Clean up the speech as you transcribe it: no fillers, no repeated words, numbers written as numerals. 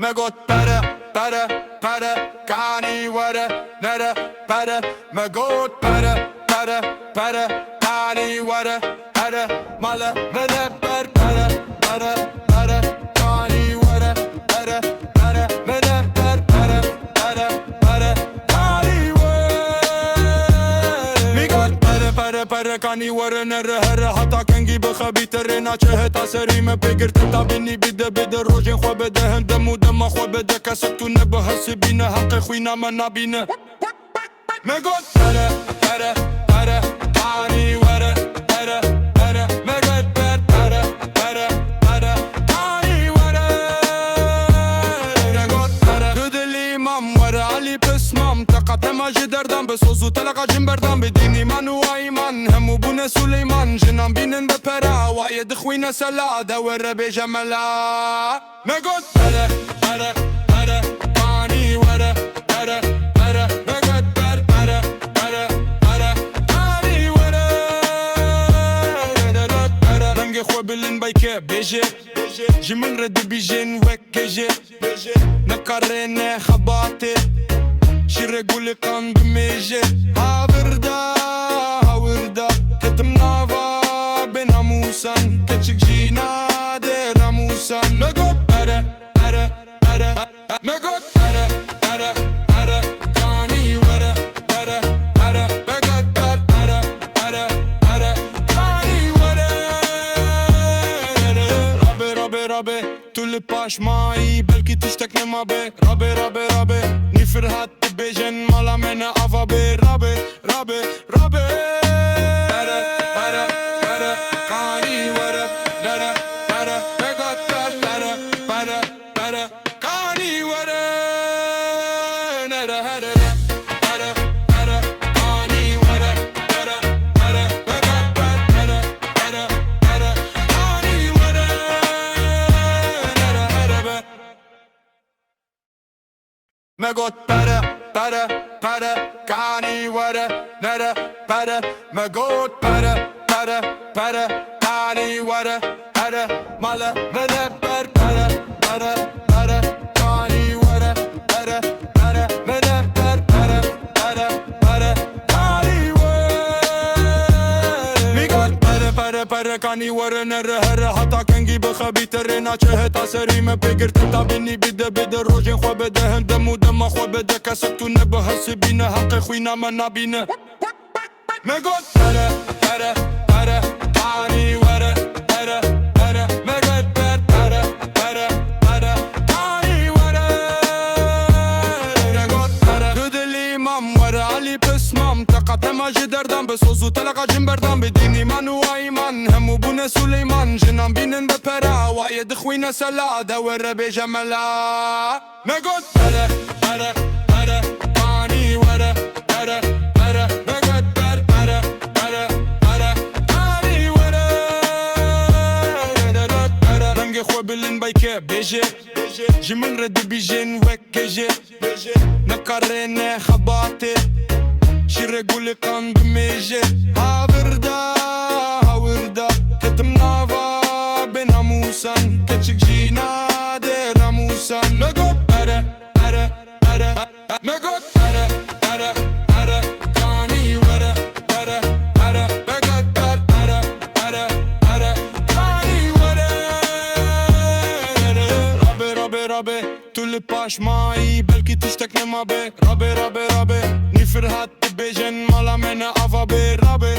Me gått pere, kani were, nere, pere. Me gått pere, kani were, pere. Male, vene, pere, kani were, pere, vene, pere, kani were. Me gått pere, kani were, nere, herre. حتى كان جيب خبيت الرنا شهت عسري ما بقرت تابني بده روجين خو بده هندم ودم خو بده كسبت نبه سبينا حق خوينا ما نبينا ما قلت pere كاني ورا pere ما قلت pere كاني ورا ما قلت تدلي مام ورا علي بس مام تقعت ما جدردان بس تلقى جنبردان بديني من وايمان هم بونا سليمان جنان بينن بپرا وايد خوينا سلا دور بجملا ما قلت pere كاني ورا pere ما قلت pere كاني ورا رنگ خو بلن بايكه بيجي جي من رد بيجين وكجي نكرن خباتي شي قولي كان بميجي هاوردا كتمنافا بناموسان كتشك جينا دي راموسان ما قلت pere ما قلت pere كاني ورا pere ما قلت pere كاني ورا رابي طول باش معي بلكي تشتكني ما بي رابي نفرهات بيجن مالا من افابي رابي pere كاني ورا pere ما قلت pere كاني ورا pere كاني ورا pere ما قلت pere كاني ورا ما قلت pere كاني ورا pere ما قلت pere كاني ورا pere مالا vene pere كاني ورا pere vene pere كاني ورا مي قلت pere كاني ورا نره هره حتى كان جيب خبيت الرنا شهت عسري ما بقرت تابني بده روجين خو بده هندم ودم خو بده كسبت نبه سبينا حق خوينا ما نبينا ما قلت pere كاني ورا pere ما قلت pere كاني ورا ما قلت تدلي مام ورا علي بس مام تقعت ما جدردان بس تلقى جنبردان بديني من وايمان هم بونا سليمان جنان بينن بپرا وايد خوينا سلا دور بجملا ما قلت pere كاني ورا pere ما قلت pere كاني ورا رنگ خو بلن بايكه بيجي جي من رد بيجين وكجي نكرن خباتي شي قولي كان بميجي هاوردا كتمنافا بناموسان كتشك جينا دي راموسان ما قلت pere ما قلت pere كاني ورا pere ما قلت pere كاني ورا رابي طول باش معي بلكي تشتكني ما بي رابي نفرهات بيجن مالا من افابي رابي